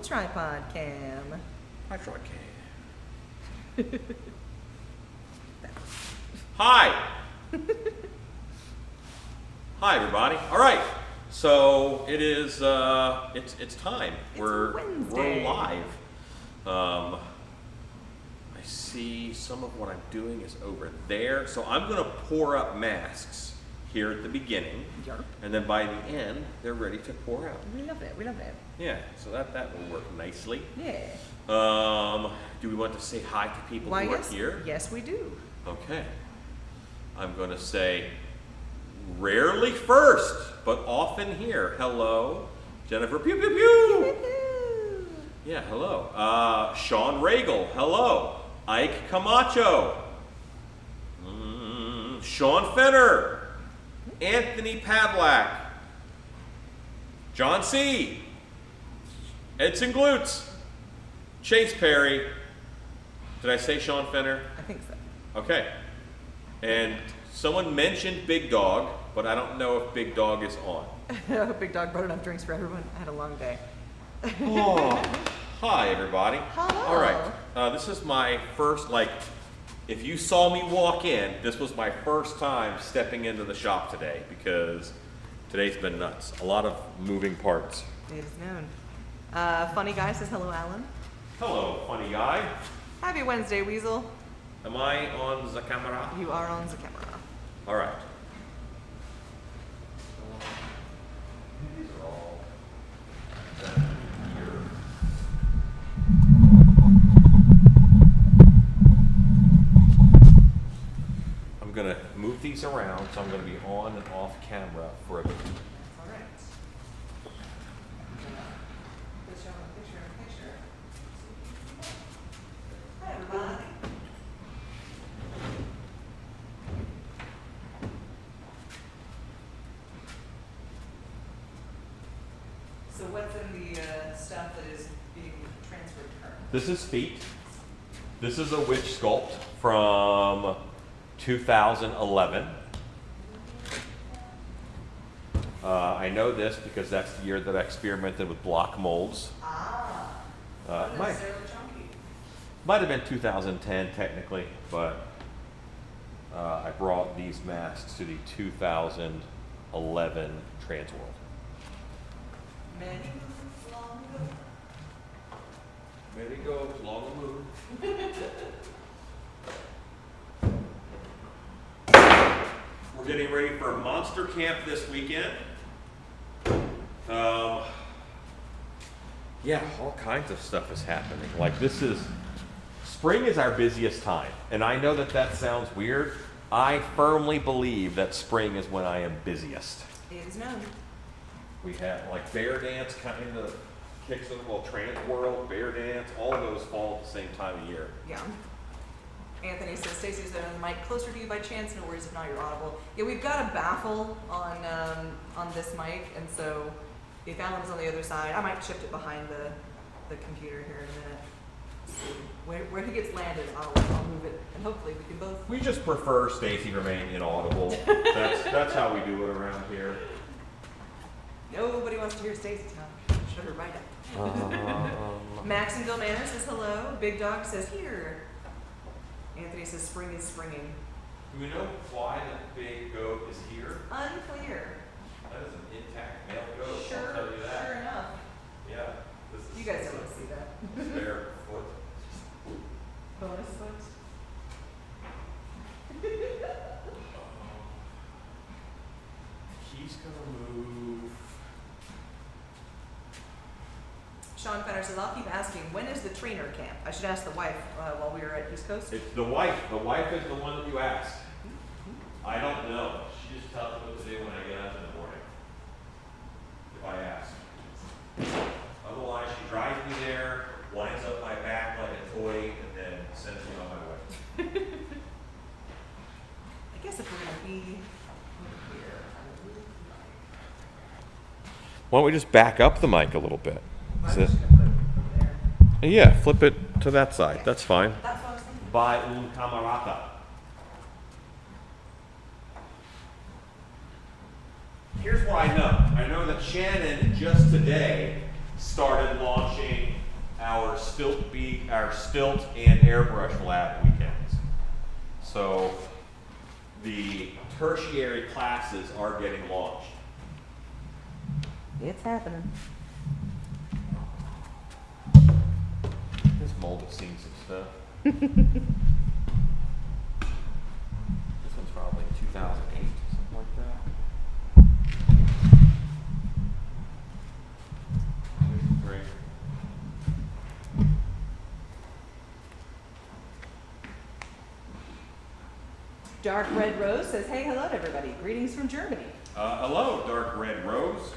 tripod cam. Hi, tripod cam. Hi. Hi, everybody. All right. So it is. It's time. We're live. I see some of what I'm doing is over there. So I'm going to pour up masks here at the beginning, and then by the end, they're ready to pour out. We love it. We love it. Yeah. So that will work nicely. Yeah. Do we want to say hi to people who are here? Yes, we do. Okay. I'm going to say, rarely first, but often here. Hello, Jennifer. Pew pew pew. Yeah, hello. Sean Regal. Hello. Ike Camacho. Sean Fenner. Anthony Pavlak. John C. Edson Glutz. Chase Perry. Did I say Sean Fenner? I think so. Okay. And someone mentioned Big Dog, but I don't know if Big Dog is on. Big Dog brought enough drinks for everyone. I had a long day. Oh, hi everybody. Hello. All right. This is my first, if you saw me walk in, this was my first time stepping into the shop today because today's been nuts. A lot of moving parts. It is known. Funny Guy says hello, Alan. Hello, funny guy. Happy Wednesday, Weasel. Am I on the camera? You are on the camera. All right. These are all done here. I'm going to move these around, so I'm going to be on and off camera for a bit. All right. Let's show a picture. Hi, everybody. So what's in the stuff that is being transferred currently? This is feet. This is a witch sculpt from 2011. I know this because that's the year that I experimented with block molds. Not necessarily chunky. Might have been 2010 technically, but I brought these masks to the 2011 Trans World. Many moons long ago. There he goes, long move. We're getting ready for Monster Camp this weekend. Yeah, all kinds of stuff is happening. Spring is our busiest time. And I know that sounds weird. I firmly believe that spring is when I am busiest. It is known. We have bear dance kind of kicks in, Trans World, bear dance, all of those fall at the same time of year. Yeah. Anthony says, Stacy's there on the mic, closer to you by chance, no worries if not, you're audible. Yeah, we've got a baffle on this mic, and so if Alan's on the other side, I might shift it behind the computer here in a minute. See where he gets landed, I'll move it, and hopefully we can both. We just prefer Stacy remain inaudible. That's how we do it around here. Nobody wants to hear Stacy talk. Shut her right up. Maxonville Manor says hello. Big Dog says here. Anthony says spring is springing. Do we know why the big goat is here? Unclear. That is an intact male goat. Sure, I'll tell you that. sure enough. Yeah. You guys don't want to see that. Bare foot. Bonus foot. He's gonna move. Sean Fenner says, I'll keep asking, when is the trainer camp? I should ask the wife while we were at East Coast. It's the wife. The wife is the one that you asked. I don't know. She just tells me what to do when I get up in the morning. If I ask. Otherwise, she drives me there, winds up my back like a toy, and then sends me on my way. I guess if we're going to be here, Why don't we just back up the mic a little bit? I'm just going to put it over there. Yeah, flip it to that side. Okay. That's fine. That's what I was thinking. By un camarata. Here's what I know. I know that Shannon just today started launching stilt and airbrush lab weekends. So the tertiary classes are getting launched. It's happening. This mold has seen some stuff. This one's probably 2008, something like that. Great. Dark Red Rose says, hey, hello to everybody. Greetings from Germany. Hello, Dark Red Rose.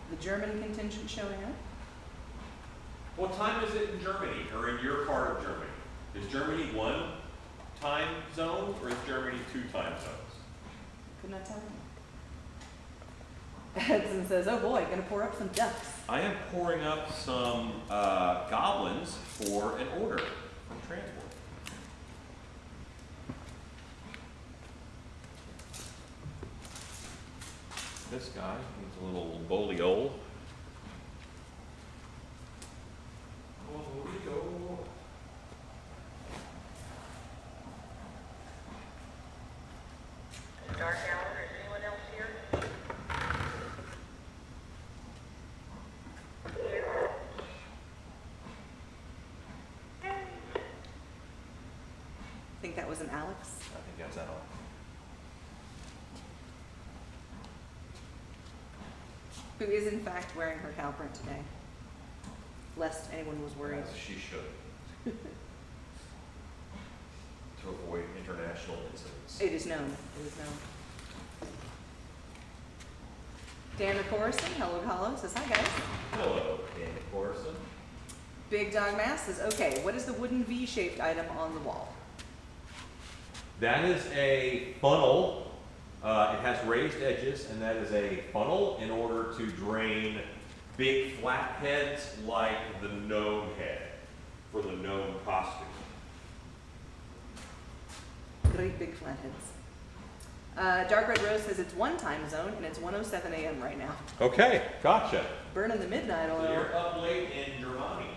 The German contingent showing up. What time is it in Germany, or in your part of Germany? Is Germany one time zone, or is Germany 2 time zones? Could not tell you. Edson says, oh boy, gonna pour up some ducks. I am pouring up some goblins for an order from transport. This guy needs a little boliol. Boliol. Dark hour, is anyone else here? I think that was an Alex. I think that's that all. Who is in fact wearing her cow print today, lest anyone was worried. As she should. To avoid international incidents. It is known. It is known. Dan Corson, hello, hello, says hi guys. Hello, Danny Corson. Big Dog Mass says, okay, what is the wooden V-shaped item on the wall? That is a funnel. It has raised edges, and that is a funnel in order to drain big flat heads like the gnome head for the gnome costume. Great big flatheads. Dark Red Rose says it's one time zone and it's 1:07 a.m. right now. Okay, gotcha. Burning the midnight So oil. you're up late in Germany.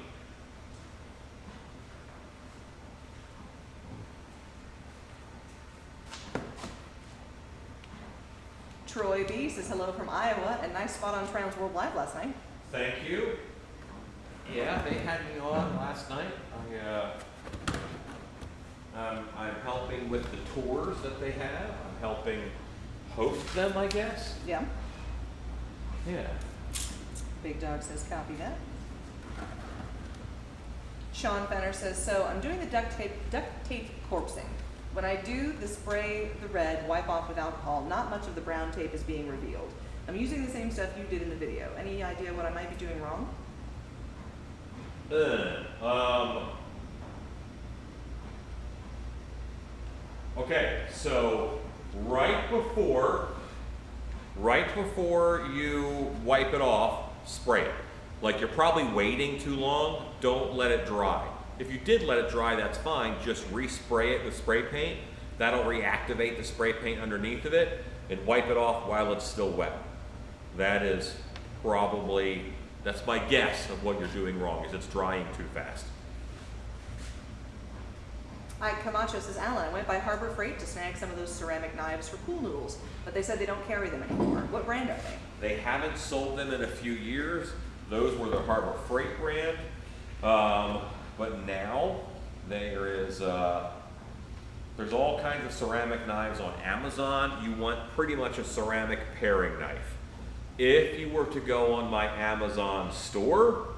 Troy B says hello from Iowa and nice spot on Trans World Live last night. Thank you. Yeah, they had me on last night. I'm helping with the tours that they have. I'm helping host them, I guess. Yeah. Yeah. Big Dog says copy that. Sean Fenner says, so I'm doing the duct tape corpsing. When I do the spray the red, wipe off with alcohol, not much of the brown tape is being revealed. I'm using the same stuff you did in the video. Any idea what I might be doing wrong? Okay, so right before you wipe it off, spray it. Like you're probably waiting too long, don't let it dry. If you did let it dry, that's fine. Just respray it with spray paint. That'll reactivate the spray paint underneath of it and wipe it off while it's still wet. That is probably, that's my guess of what you're doing wrong, is it's drying too fast. Camacho says, Alan, I went by Harbor Freight to snag some of those ceramic knives for pool noodles, but they said they don't carry them anymore. What brand are they? They haven't sold them in a few years. Those were the Harbor Freight brand. But now there is, there's all kinds of ceramic knives on Amazon. You want pretty much a ceramic paring knife. If you were to go on my Amazon store,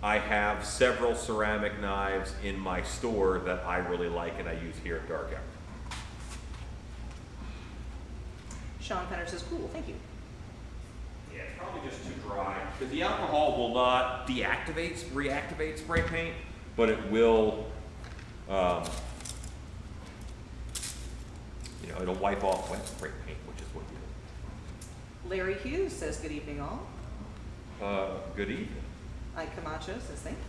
I have several ceramic knives in my store that I really like and I use here at Dark Hour. Sean Fenner says, cool, thank you. Yeah, it's probably just too dry. Because the alcohol will not reactivate spray paint, but it will, it'll wipe off wet spray paint, which is what you do. Larry Hughes says, good evening all. Good evening. Camacho says, thanks.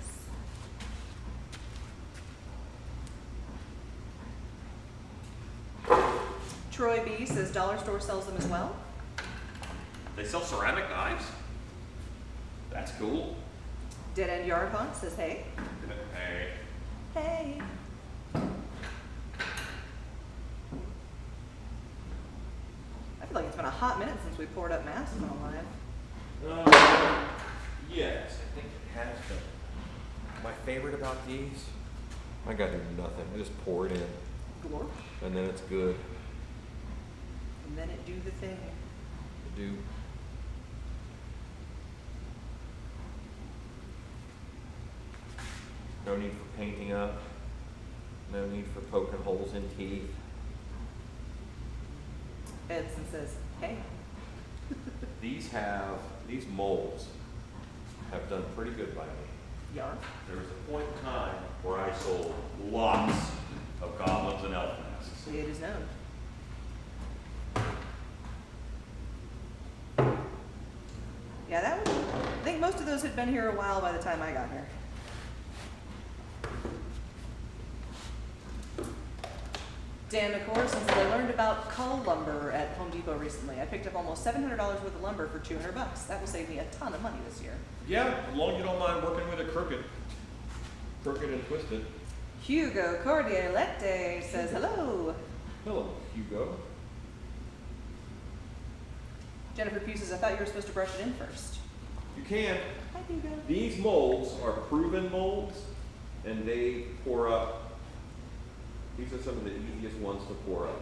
Troy B says, dollar store sells them as well. They sell ceramic knives? That's cool. Dead End Yard Haunt says hey. Hey. Hey. I feel like it's been a hot minute since we poured up masses on live. Yes, I think it has been. My favorite about these, I gotta do nothing. I just pour it in, Glorp. and then it's good. And then it do the thing. I do. No need for painting up. No need for poking holes in teeth. Edson says, hey. These molds have done pretty good by me. Yar. There was a point in time where I sold lots of goblins and elf masks. It is known. Yeah, that was, I think most of those had been here a while by the time I got here. Dan McCorson said, I learned about cull lumber at Home Depot recently. I picked up almost $700 worth of lumber for $200. That will save me a ton of money this year. Yeah, as long as you don't mind working with a crooked and twisted. Hugo Cordialete says, hello. Hello, Hugo. Jennifer Pugh says, I thought you were supposed to brush it in first. You can. Hi, Hugo. These molds are proven molds, and they pour up. These are some of the easiest ones to pour up.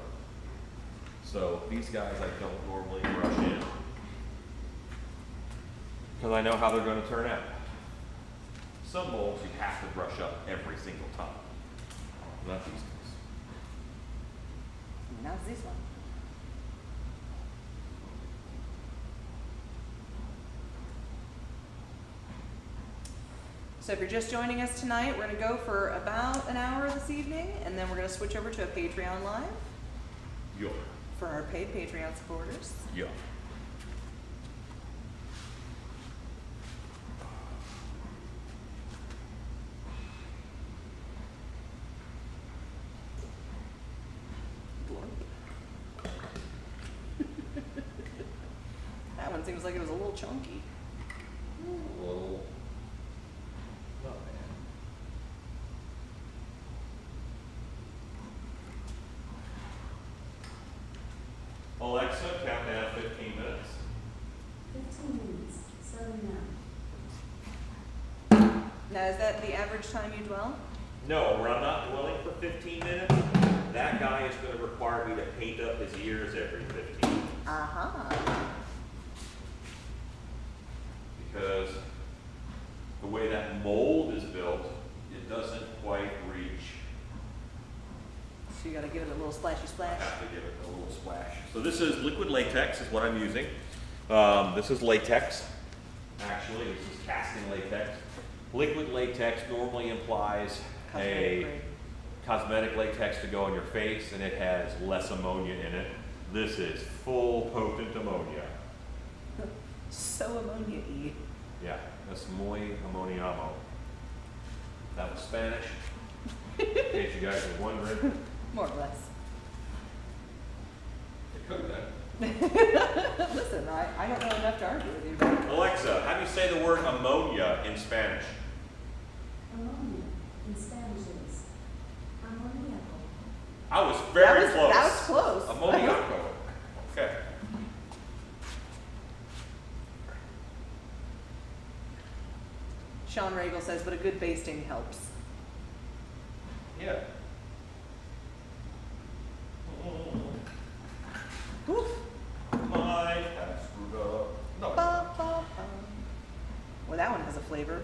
So these guys I don't normally brush in, because I know how they're going to turn out. Some molds you have to brush up every single time. Not these guys. Now it's this one. So if you're just joining us tonight, we're going to go for about an hour this evening, and then we're going to switch over to a Patreon Live Yeah. for our paid Patreon supporters. Yeah. That one seems like it was a little chunky. Whoa. Not bad. Alexa, count down 15 minutes. 15 minutes, starting now. Now, is that the average time you dwell? No, where I'm not dwelling for 15 minutes, that guy is going to require me to paint up his ears every 15 minutes. Uh-huh. Because the way that mold is built, it doesn't quite reach. So you got to give it a little splashy I splash. have to give it a little splash. So this is liquid latex is what I'm using. This is latex. Actually, this is casting latex. Liquid latex normally implies Cosmetic a grade. cosmetic latex to go on your face, and it has less ammonia in it. This is full potent ammonia. So ammonia-y. Yeah, es muy ammoniamo. That was Spanish, in case you guys were wondering. More or less. It could have been. Listen, I don't know enough to argue with you, but Alexa, how do you say the word ammonia in Spanish? Ammonia in Spanish is ammoniaco. I was very close. That was close. Ammoniaco. Okay. Sean Regal says, but a good basting helps. Yeah. Oof. My hat screwed up. No. Ba, ba, ba. Well, that one has a flavor.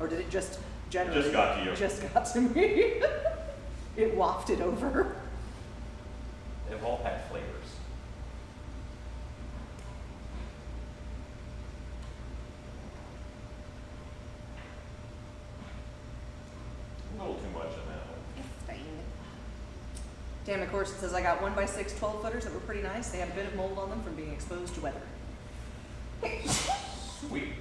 Or did it just generally? Just got to you. Just got to me. It wafted over. They've all had flavors. A little too much on that one. It's fine. Dan McCorson says, I got 1x6 12-footers that were pretty nice. They had a bit of mold on them from being exposed to weather. Sweet.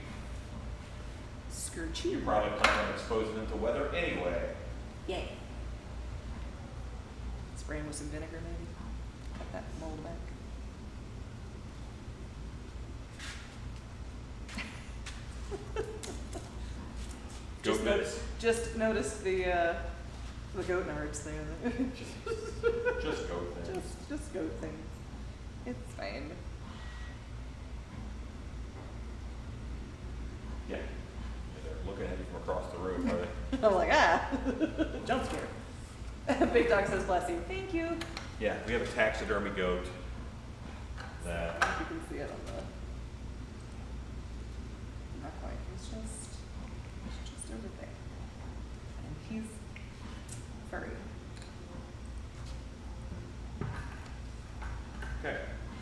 Scourgy. You probably plan on exposing them to weather anyway. Yay. Spray them with some vinegar, maybe. Cut that mold back. Just noticed the goat nerds there. Just go things. Just goat things. It's fine. Yeah. They're looking at you from across the room, are they? I'm like, jump scare. Big Dog says, bless you. Thank you. Yeah, we have a taxidermy goat I that, don't know if you can see it on the. Not quite. It's just over there. And he's furry. okay,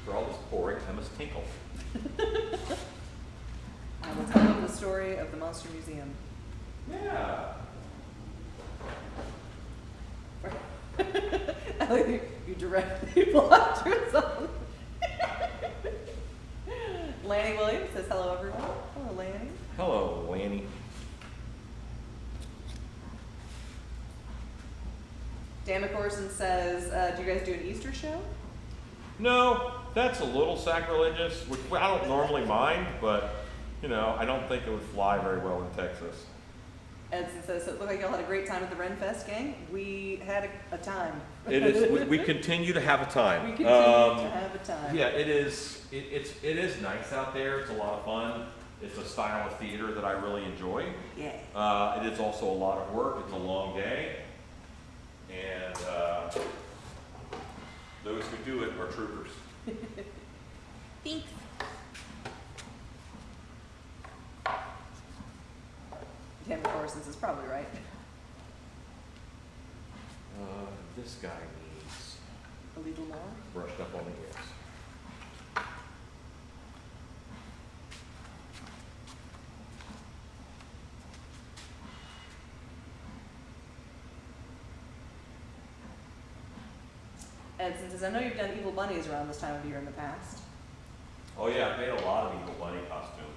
for all this pouring, I must tinkle. I will tell them the story of the Monster Museum. Yeah. I like you direct people after something. Lanny Williams says hello, everyone. Hello, Lanny. Hello, Lanny. Dan McCorson says, do you guys do an Easter show? No, that's a little sacrilegious, which I don't normally mind, but, you know, I don't think it would fly very well in Texas. Edson says, so it looked like y'all had a great time at the Ren Fest, gang. We had a time. It is, we continue to have a time. We continue to have a time. Yeah, it is, it is nice out there, it's a lot of fun. It's a style of theater that I really enjoy. Yeah. It is also a lot of work, it's a long day. And those who do it are troopers. Thanks. Dan McCorson is probably right. This guy needs A little more. brushed up on the ears. Edson says, I know you've done evil bunnies around this time of year in the past. Oh yeah, I've made a lot of Evil Bunny costumes.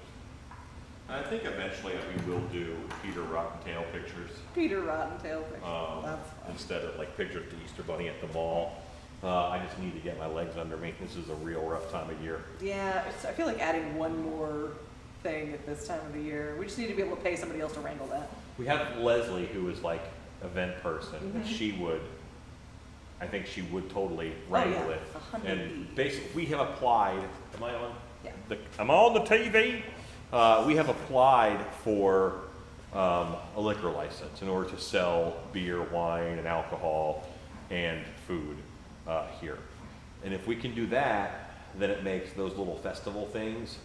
I think eventually we will do Peter Rottentail pictures. Peter Rottentail picture. That's fun. Instead of like pictures of the Easter Bunny at the mall. I just need to get my legs under me. This is a real rough time of year. Yeah, I feel like adding one more thing at this time of the year. We just need to be able to pay somebody else to wrangle that. We have Leslie, who is like event person, and Mhm. she would, I think she would totally wrangle it. 100%. And basically, we have applied. Am I on? Yeah. I'm on the TV. We have applied for a liquor license in order to sell beer, wine, and alcohol and food here. And if we can do that, then it makes those little festival things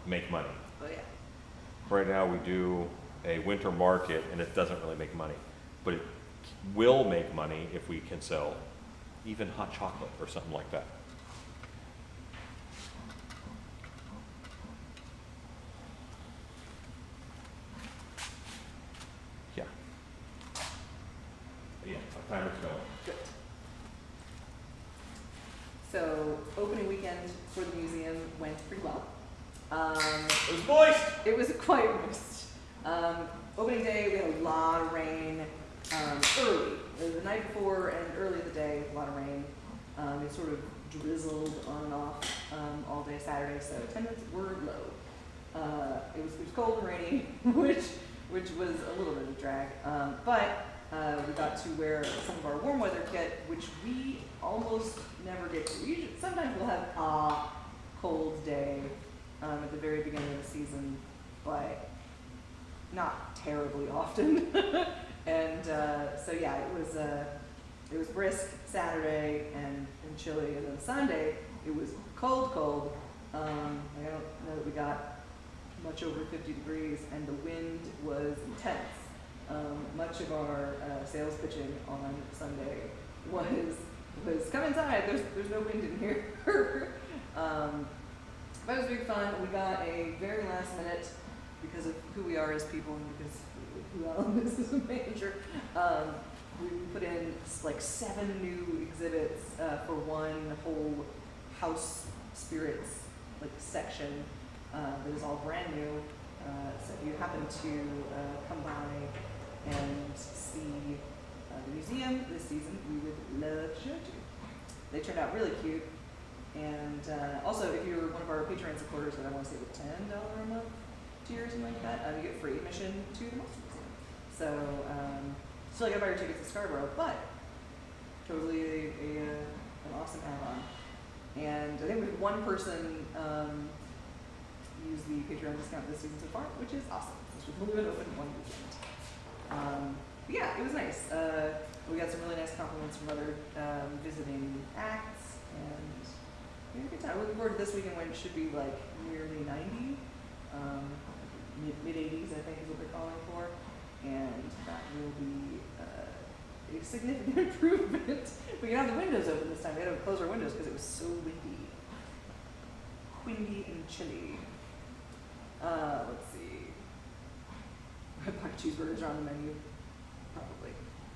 make money. Oh yeah. Right now we do a winter market and it doesn't really make money, but it will make money if we can sell even hot chocolate or something like that. Yeah. Yeah, our timer's going. Good. So opening weekend for the museum went pretty well. It was moist! It was quite moist. Opening day, we had a lot of rain early. The night before and early in the day, a lot of rain. It sort of drizzled on and off all day Saturday, so attendance were low. It was cold and rainy, which was a little bit of a drag. But we got to wear some of our warm weather kit, which we almost never get to. Usually, sometimes we'll have a cold day at the very beginning of the season, but not terribly often. And so yeah, it was brisk Saturday and chilly, and then Sunday it was cold. I don't know that we got much over 50 degrees, and the wind was intense. Much of our sales pitching on Sunday was come inside. There's no wind in here. But it was big fun. We got a very last minute, because of who we are as people and because who Alan is as a manager. We put in like 7 new exhibits for one whole house spirits like section that is all brand new. So if you happen to come by and see the museum this season, we would love to show it to you. They turned out really cute. And also, if you're one of our Patreon supporters, that I want to say with $10 a month tier or something like that, you get free admission to the Monster Museum. So, still gotta buy your tickets to Scarborough, but totally an awesome add-on. And I think we had one person use the Patreon discount this season so far, which is awesome, since we've only been open one weekend. But yeah, it was nice. We got some really nice compliments from other visiting acts, and we had a good time. Looking forward to this weekend when it should be like nearly 90, mid 80s, I think is what they're calling for, and that will be a significant improvement. We can have the windows open this time. We had to close our windows because it was so windy and chilly. Let's see. Pocket cheeseburgers are on the menu, probably.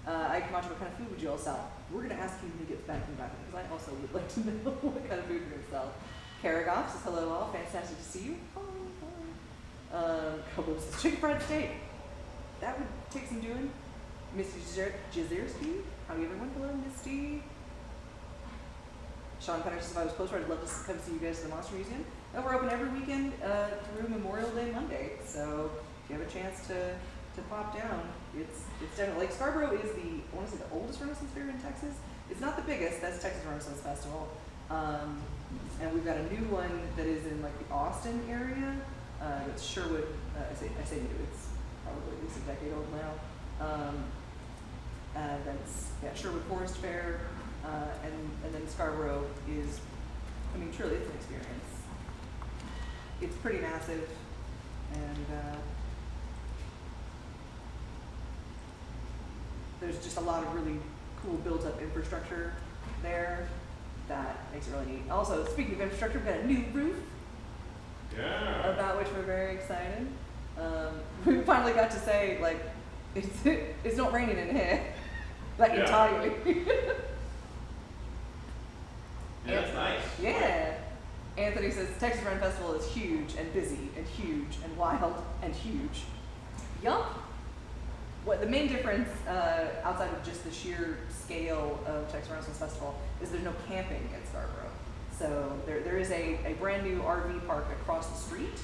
I Camacho, what kind of food would you all sell? We're gonna ask you when we get back in the bathroom because I also would like to know what kind of food you're gonna sell. Karagoff says hello all, fantastic to see you. Kobo says chicken fried steak. That would take some doing. Misty Jazierski, howdy everyone, hello Misty. Sean Penner says if I was closer, I'd love to come see you guys at the Monster Museum. And we're open every weekend through Memorial Day Monday, so if you have a chance to pop down, it's definitely, like Scarborough is I want to say the oldest Renaissance fair in Texas. It's not the biggest, that's Texas Renaissance Festival. And we've got a new one that is in like the Austin area. It's Sherwood, I say new, it's probably at least a decade old now. That's Sherwood Forest Fair, and then Scarborough is, I mean, truly it's an experience. It's pretty massive, and there's just a lot of really cool built-up infrastructure there that makes it really neat. Also, speaking of infrastructure, we've got a new roof. Yeah. About which we're very excited. We finally got to say, like, it's not raining in here. Like Yeah. entirely. Yeah, that's nice. Yeah. Anthony says Texas Run Festival is huge and busy and huge and wild and huge. Yup. What the main difference outside of just the sheer scale of Texas Renaissance Festival is there's no camping at Scarborough. So there is a brand new RV park across the street,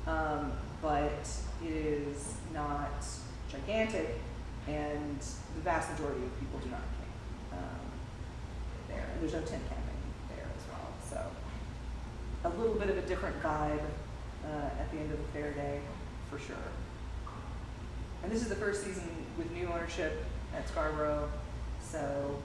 but it is not gigantic, and the vast majority of people do not camp there. And there's no tent camping there as well. So a little bit of a different vibe at the end of the fair day, for sure. And this is the first season with new ownership at Scarborough, so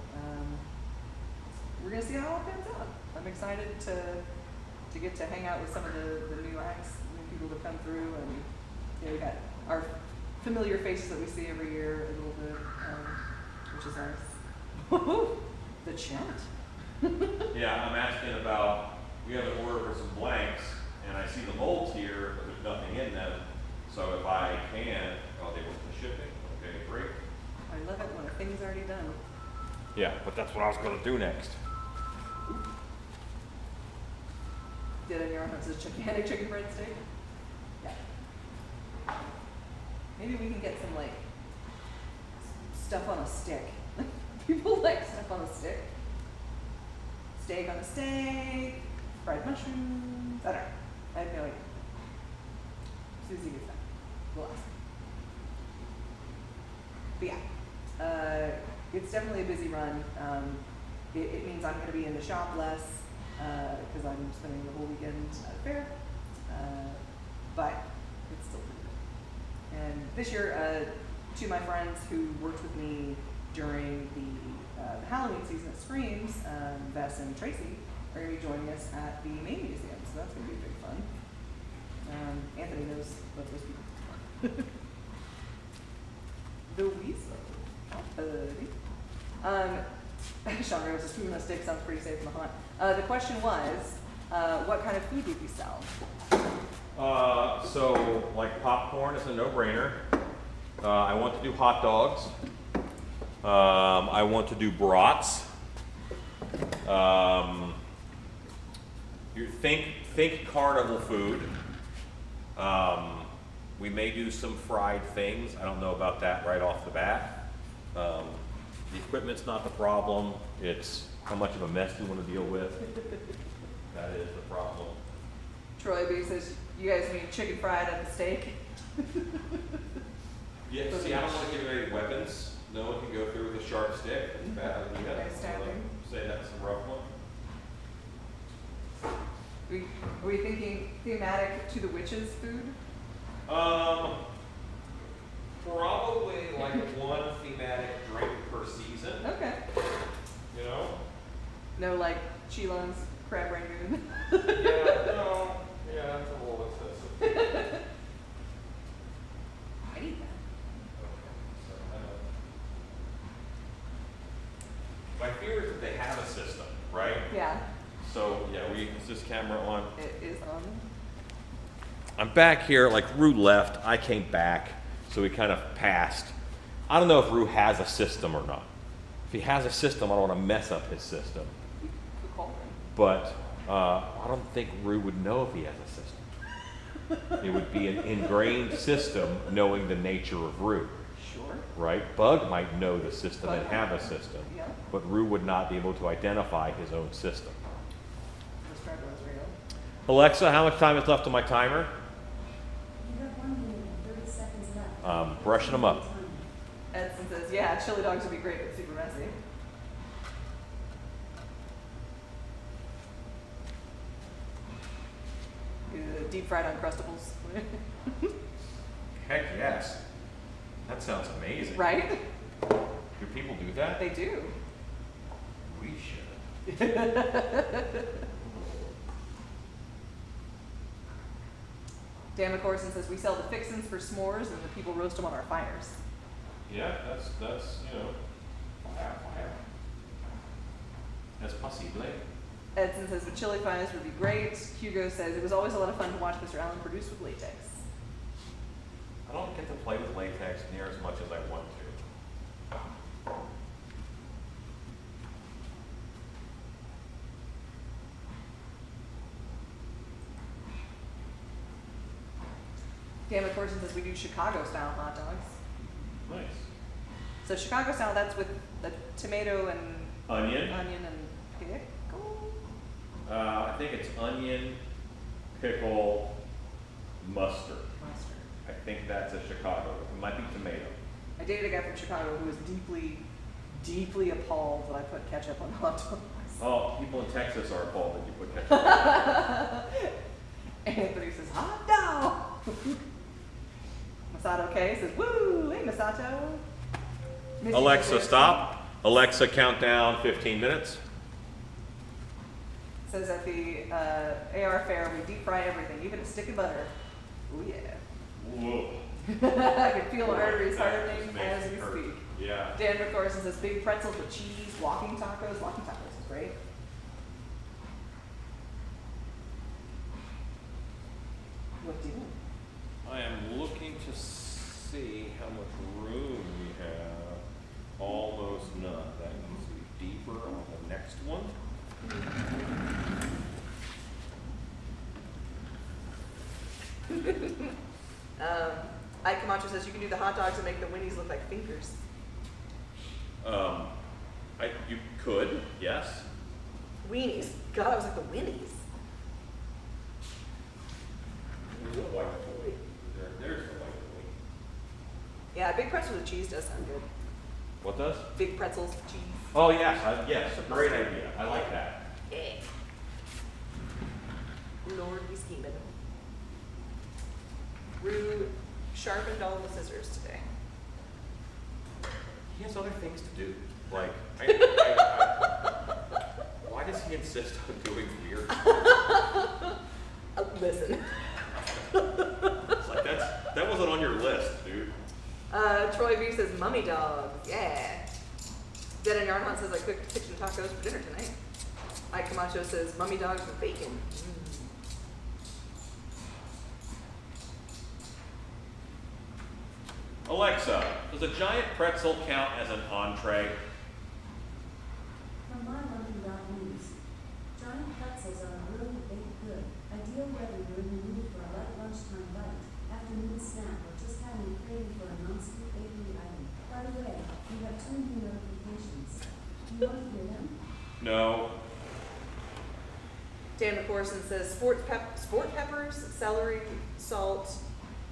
we're gonna see how it all pans out. I'm excited to get to hang out with some of the new acts, new people that come through, and we got our familiar faces that we see every year a little bit, which is nice. The chat. Yeah, I'm asking about, we have an order for some blanks, and I see the molds here, but there's nothing in them. So if I can, I'll be able to ship it. Okay, great. I love it when a thing's already done. Yeah, but that's what I was gonna do next. Did on your own, it says gigantic chicken fried steak? Yeah. Maybe we can get some, like, stuff on a stick. People like stuff on a stick. Steak on a steak, fried mushrooms, I don't know. I have no idea. Susie gets that. We'll ask. But yeah, it's definitely a busy run. It means I'm going to be in the shop less because I'm spending the whole weekend at a fair. But it's still pretty good. And this year, two of my friends who worked with me during the Halloween season at Screams, Bess and Tracy, are going to be joining us at the main museum. So that's going to be big fun. Anthony knows both those people. The weasel. Sean Rose says food on a stick sounds pretty safe in the hunt. The question was, what kind of food would we sell? So like popcorn is a no-brainer. I want to do hot dogs. I want to do brats. You think carnival food. We may do some fried things. I don't know about that right off the bat. The equipment's not the problem. It's how much of a mess you want to deal with. That is the problem. Troy B says, you guys mean chicken fried on the steak? Yeah, see, I don't want to give any weapons. No one can go through with a sharp stick. It's bad. You got Okay, stabbing. say that's a rough one. Are we thinking thematic to the witches food? Probably like one thematic drink per season. Okay. You know? No, like Chilon's crab rangoon. Yeah, no. Yeah, that's a little excessive. I eat that. My fear is that they have a system, right? Yeah, So, yeah, is this camera on? it is on. I'm back here, like Rue left, I came back, so we kind of passed. I don't know if Rue has a system or not. If he has a system, I don't want to mess up his system. Good call. But I don't think Rue would know if he has a system. It would be an ingrained system knowing the nature of Rue, Sure. right? Bug might know the system and Bug. have a system, Yeah. but Rue would not be able to identify his own system. This driver was real. Alexa, how much time is left on my timer? You have 1 minute and 30 seconds left. Brushing them up. Edson says, yeah, chili dogs would be great, but super messy. Deep fried Uncrustables. Heck yes. That sounds amazing. Right? Do people do that? They do. We should. Dan McCorson says, we sell the fixins for s'mores and the people roast them on our fires. Yeah, that's fire. That's possible. Edson says, the chili fries would be great. Hugo says, it was always a lot of fun to watch Mr. Allen produce with latex. I don't get to play with latex near as much as I want to. Dan McCorson says, we do Chicago style hot dogs. Nice. So Chicago style, that's with the tomato and Onion. onion and pickle. I think it's onion, pickle, mustard. Mustard. I think that's a Chicago. It might be tomato. I dated a guy from Chicago who was deeply, deeply appalled that I put ketchup on hot dogs. Oh, people in Texas are appalled that you put ketchup on. Anthony says, hot dog! Masato K says, woo! Hey, Masato. Missy Alexa, says, stop. Alexa, count down 15 minutes. Says at the AR fair, we deep fry everything, even a stick of butter. Oh yeah. Whoa. I can feel my arteries That hardening just makes as me we hurt. speak. Yeah. Dan McCorson says big pretzels with cheese, walking tacos. Walking tacos is great. What do you doing? I am looking to see how much room we have. Almost none. That needs to be deeper on the next one. Ike Camacho says you can do the hot dogs and make the Winnies look like fingers. You could, yes. Weenies. God, I was like the Winnies. There's a white toy. There's the white toy. Yeah, big pretzels with cheese does sound good. What does? Big pretzels with cheese. Oh yes, yes. Great idea. I like that. Yeah. Lord, we scheming. Rue sharpened all the scissors today. He has other things to do. Like, why does he insist on doing weird? Listen. It's like that wasn't on your list, dude. Troy V says mummy dog. Yeah. Dead and Yarn Hunt says I cooked kitchen tacos for dinner tonight. Ike Camacho says mummy dogs with bacon. Alexa, does a giant pretzel count as an entree? From MyLondon.news, giant pretzels are a really baked good, ideal whether you're in the mood for a light lunchtime bite, afternoon snack, or just having a craving for a non-sweet bakery item. By the way, we have 2 new notifications. Do you want to hear them? No. Dan McCorson says sport peppers, celery, salt,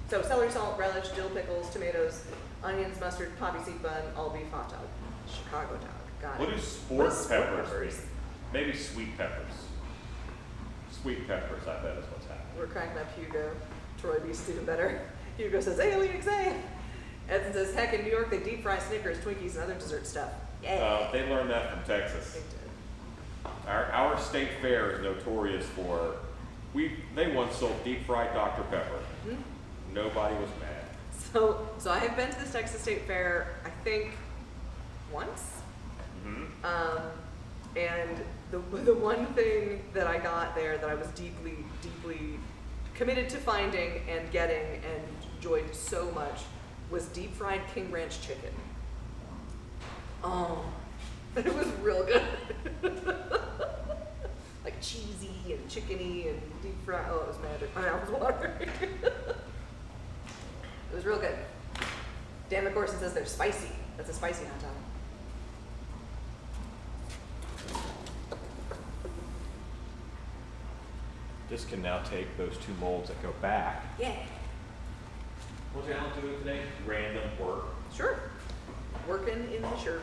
So celery salt, relish, dill pickles, tomatoes, onions, mustard, poppy seed bun, all beef hot dog. Chicago dog. Got What it. do What sport is peppers mean? Maybe sweet peppers. Sweet peppers, I bet is what's happening. We're cracking up Hugo. Troy B's doing better. Hugo says, aliens, eh? Edson says, heck, in New York they deep fry Snickers, Twinkies, and other dessert stuff. Yeah. They learned that from Texas. They did. Our state fair is notorious for, they once sold deep fried Dr. Pepper. Mhm. Nobody was mad. So I have been to this Texas State Fair, I think, once. Mm-hmm. And the one thing that I got there that I was deeply, deeply committed to finding and getting and enjoyed so much was deep fried King Ranch chicken. Oh, it was real good. Like cheesy and chickeny and deep fried. Oh, it was magic. My mouth was watering. It was real good. Dan McCorson says they're spicy. That's a spicy hot dog. This can now take those two molds that go back. Yeah. What's Alan doing today? Random work. Sure. Working in the shirt.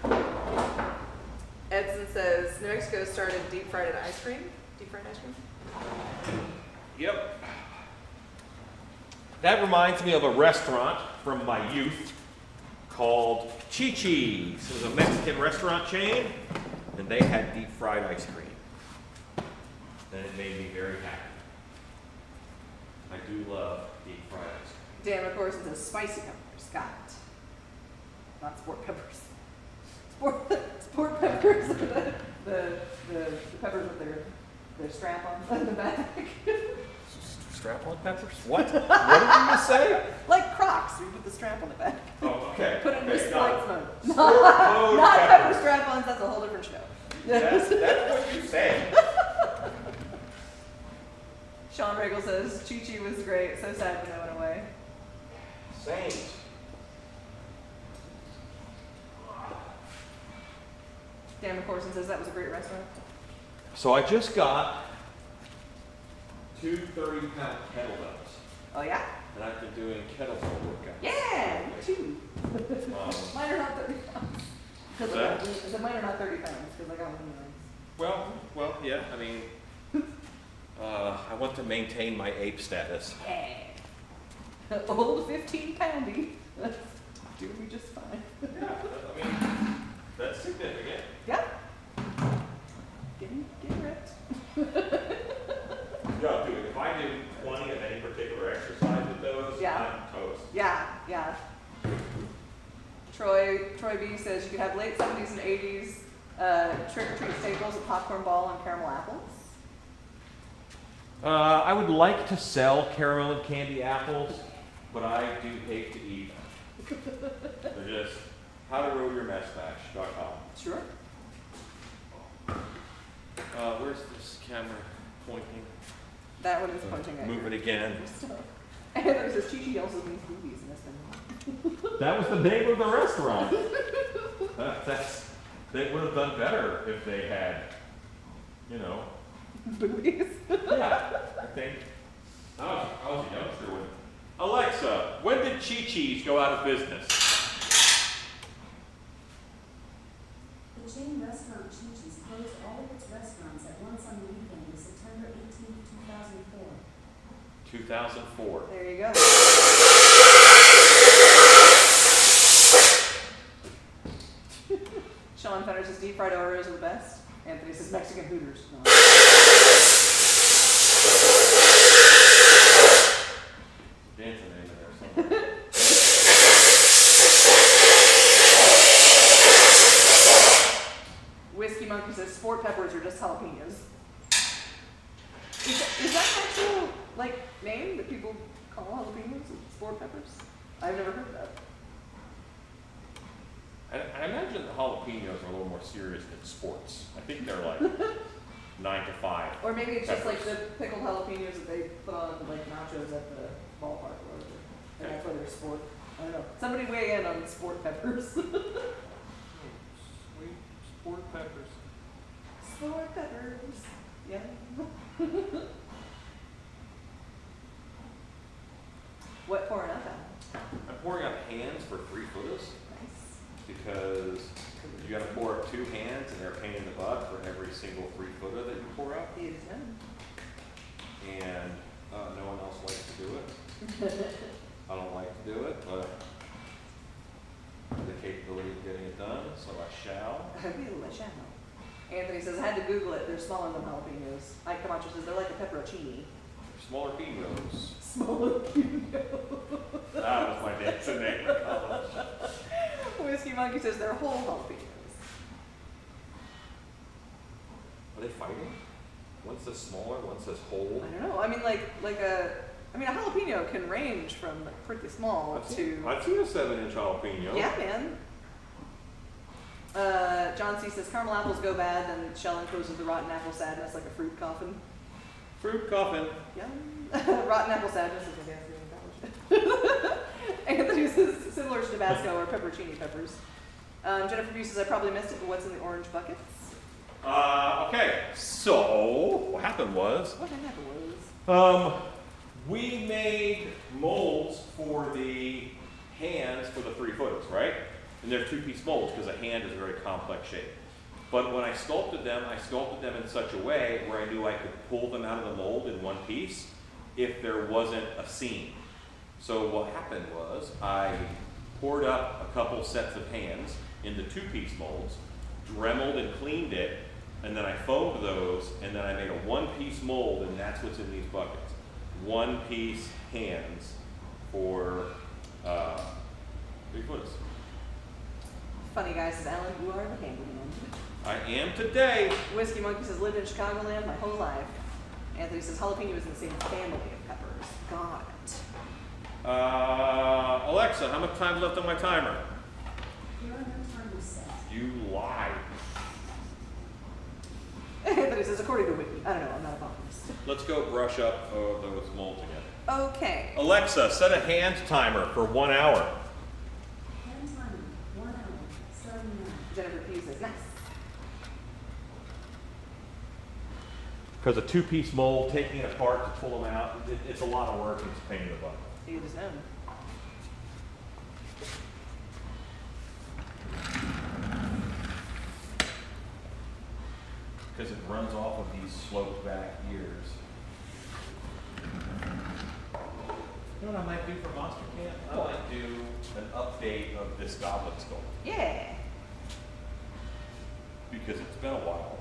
Edson says New Mexico started deep fried ice cream. Deep fried ice cream? Yep. That reminds me of a restaurant from my youth called Chi-Chi's. It was a Mexican restaurant chain, and they had deep fried ice cream. And it made me very happy. I do love deep fried ice cream. Dan McCorson says spicy peppers. Got it. Not sport peppers. Sport peppers. the peppers with their strap on in the back. Strap-on peppers? What? What did you say? Like Crocs, you put the strap on the back. Oh, okay. Put it in the Okay, sports got mode. it. Sport mode Not peppers. pepper strap-ons, that's a whole different show. That's what you said. Sean Riggle says, Chi-Chi was great, so sad when it went away. Saint. Dan McCorson says that was a great restaurant. So I just got 2 30-pound kettlebells, Oh yeah? and I've been doing kettlebell workouts. Yeah, me too. Mine are not 30 pounds. What's I that? said mine are not 30 pounds because I got one Well, yeah, I mean, I want to maintain my ape status. Yeah. Old 15-poundy. That's doing me just fine. Yeah, I mean, that's significant. Yeah. Getting ripped. No, dude, if I do 20 of any particular exercise with those, Yeah. I'm toast. Yeah. Troy B says you could have late 70s and 80s trick-or-treat staples, a popcorn ball and caramel apples. I would like to sell caramel and candy apples, but I do hate to eat them. They're just howtoruinyourmustache.com. Sure. Where's this camera pointing? That one is pointing at Move your it again. stuff. And there's this Chi-Chi also means boobies in this one. That was the name of the restaurant. They would have done better if they had, Boobies. yeah, I think. I was a youngster when. Alexa, when did Chi-Chi's go out of business? The chain restaurant Chi-Chi's closed all of its restaurants at once on the weekend of September 18, 2004. 2004. There you go. Sean Fenner says deep fried Oreos are the best. Anthony says Mexican Hooters. No. Dancing name in there somewhere. Whiskey Monkey says sport peppers are just jalapenos. Is that an actual name that people call jalapenos? Sport peppers? I've never heard that. I imagine the jalapenos are a little more serious than sports. I think they're like 9 to 5. Or maybe it's just like peppers. the pickled jalapenos that they put on nachos at the ballpark or whatever. And that's why they're sport. I don't know. Somebody weigh in on sport peppers. Sweet sport peppers. Sport peppers. Yeah. Wet for enough? pouring up hands for 3-footers Nice. because you gotta pour up 2 hands and they're a pain in the butt for every single 3-footer that you pour up. It is done. And no one else likes to do it. I don't like to do it, but I have the capability of getting it done, so I shall. Anthony says, I had to Google it. They're smaller than jalapenos. Ike Camacho says, they're like a pepperoncini. Smaller peanuts. Smaller That was my dancing name in college. Whiskey Monkey says, they're whole jalapenos. Are they fighting? One says smaller, one says whole. I don't know. I mean, a jalapeno can range from pretty small I've to. seen a 7-inch jalapeno. Yeah, man. John C says caramel apples go bad, then shell encloses the rotten apple sadness like a fruit coffin. Fruit coffin. Yum. Rotten apple sadness is my dance in college. Anthony says similar to Tabasco or pepperoncini peppers. Jennifer Buse says I probably missed it, but what's in the orange buckets? Okay, so what happened was, What happened was. we made molds for the hands for the 3-footers, right? And they're 2-piece molds because a hand is a very complex shape. But when I sculpted them in such a way where I knew I could pull them out of the mold in one piece if there wasn't a seam. So what happened was I poured up a couple sets of hands into 2-piece molds, dremeled and cleaned it, and then I foamed those, and then I made a 1-piece mold, and that's what's in these buckets. 1-piece hands for 3-footers. Funny guy says, Alan, you are the handyman. I am today. Whiskey Monkey says, lived in Chicagoland my whole life. Anthony says, jalapeno is in the same family of peppers. Got it. Alexa, how much time left on my timer? There are no timers set. You lied. Anthony says, according to Wiki. I don't know, I'm not a botanist. Let's go brush up those molds again. Okay. Alexa, set a hand timer for 1 hour. Hand timer, 1 hour, starting now. Jennifer Pugh says, nice. Because a 2-piece mold, taking it apart to pull them out, it's a lot of work and it's a pain in the butt. You just know. Because it runs off of these sloped back ears. You know what I might do for Monster Camp? I might do an update of this goblet sculpt. Yeah. Because it's been a while.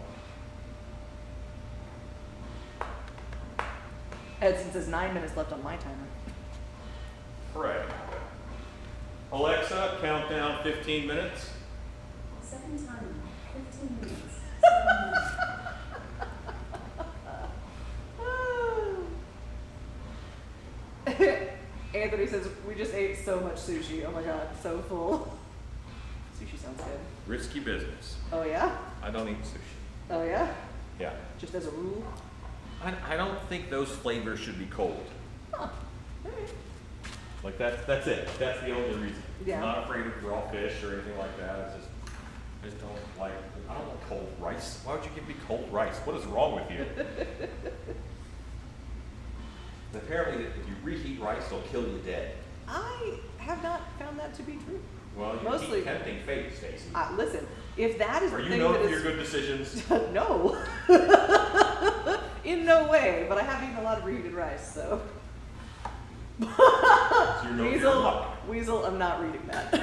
Edson says 9 minutes left on my timer. Hooray. Alexa, countdown 15 minutes. Second timer, 15 minutes, starting now. Anthony says, we just ate so much sushi. Oh my god, so full. Sushi sounds good. Risky business. Oh yeah? I don't eat sushi. Oh yeah? Yeah. Just as a rule? I don't think those flavors should be cold. Huh. Alright. Like that's it. That's the only reason. Yeah. I'm not afraid of raw fish or anything like that. It's just, I just don't like cold rice. Why would you give me cold rice? What is wrong with you? Apparently, if you reheat rice, it'll kill you dead. I have not found that to be true. Well, you Mostly- keep tempting fate, Stacy. Listen, if that is Are the you thing known that for is... your good decisions? No. In no way, but I have eaten a lot of reheated rice, so. So you're known for your luck. Weasel, I'm not reading that.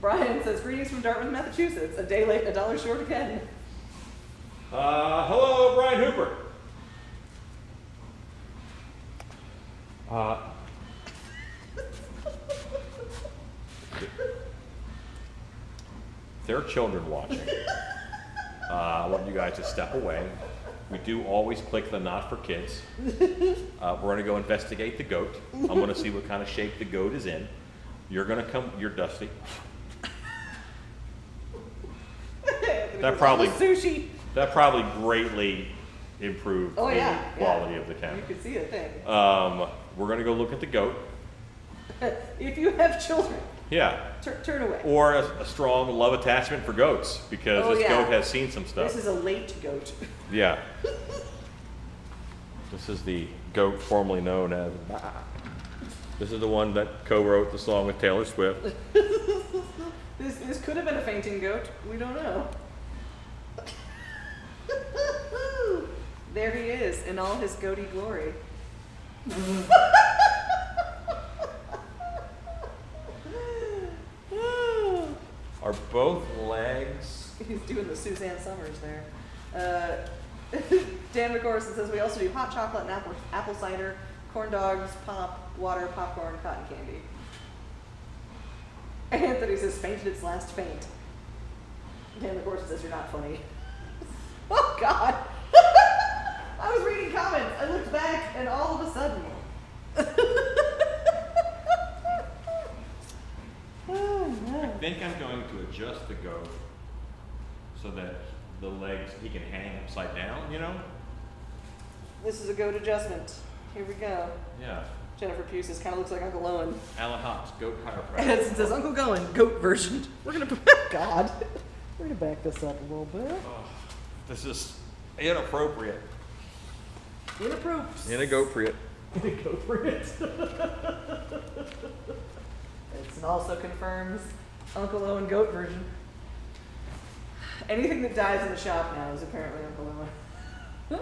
Brian says, greetings from Dartmouth, Massachusetts. A day late, $1 short again. Hello, Brian Hooper. There are children watching. I want you guys to step away. We do always click the not for kids. We're going to go investigate the goat. I'm going to see what kind of shape the goat is in. You're going to come. You're Dusty. That probably greatly improved Oh, the yeah, quality yeah. of the camera. You can see the thing. We're going to go look at the goat. If you have children, Yeah. turn away. Or a strong love attachment for goats, because Oh, this yeah. goat has seen some stuff. This is a late goat. Yeah. This is the goat formerly known as This is the one that co-wrote the song with Taylor Swift. This could have been a fainting goat. We don't know. There he is in all his goaty glory. Are both legs? He's doing the Suzanne Summers there. Dan McCorson says we also do hot chocolate and apple cider, corn dogs, pop, water, popcorn, cotton candy. Anthony says fainted its last faint. Dan McCorson says you're not funny. Oh God! I was reading comments. I looked back, and all of a sudden. Oh no! I think I'm going to adjust the goat so that the legs, he can hang upside down, you know? This is a goat adjustment. Here we go. Yeah. Jennifer Pusis kind of looks like Uncle Owen. Alan Hawks, goat chiropractor. And it says Uncle Owen, goat version. We're gonna God. We're gonna back this up a little bit. Oh, this is inappropriate. Inappropriate. Inappropriate. Inappropriate. It also confirms Uncle Owen goat version. Anything that dies in the shop now is apparently Uncle Owen.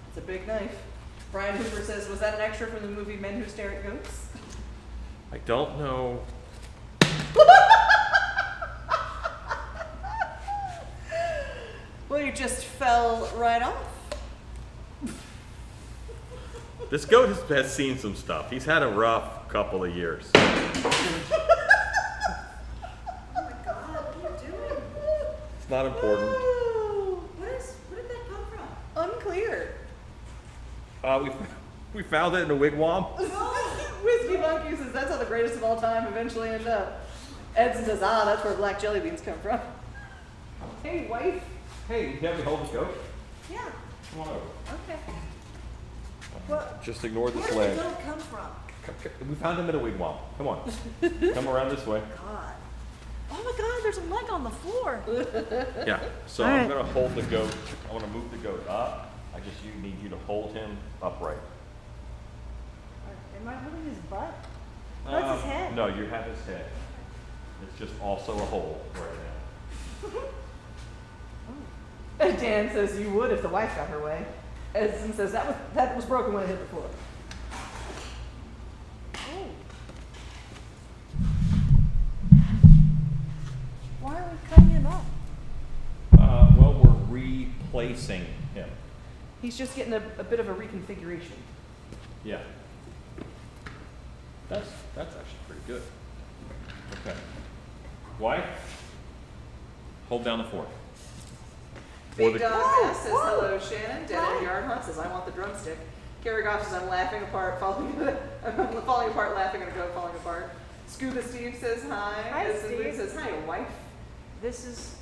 It's a big knife. Brian Hooper says, was that an extra from the movie Men Who Stare at Goats? I don't know. Well, you just fell right off. This goat has seen some stuff. He's had a rough couple of years. Oh my God, what are you doing? It's not important. Where did that come from? Unclear. We found it in a wigwam. Whiskey Monkey says that's how the greatest of all time eventually end up. Edson says, that's where black jelly beans come from. Hey, wife. Hey, you have me hold the goat? Yeah. Come on over. Okay. Just ignore this Where leg. did the goat come from? We found him in a wigwam. Come on. Come around this way. God. Oh my God, there's a leg on the floor. Yeah. So All I'm right. going to hold the goat. I want to move the goat up. Need you to hold him upright. Am I holding his butt? What's his head? No, you have his head. It's just also a hole right now. Dan says you would if the wife got her way. Edson says that was broken when it hit the floor. Oh. Why are we cutting him up? Well, we're replacing him. He's just getting a bit of a reconfiguration. Yeah. That's actually pretty good. Okay. Wife, hold down the fork. Big Dog Ass says hello, Shannon. Dead End Yardhunt says I want the drumstick. Carrie Goff says I'm laughing apart, falling apart, laughing at a goat falling apart. Scuba Steve says hi. Hi, Edson Lee Steve. says hi, wife. This is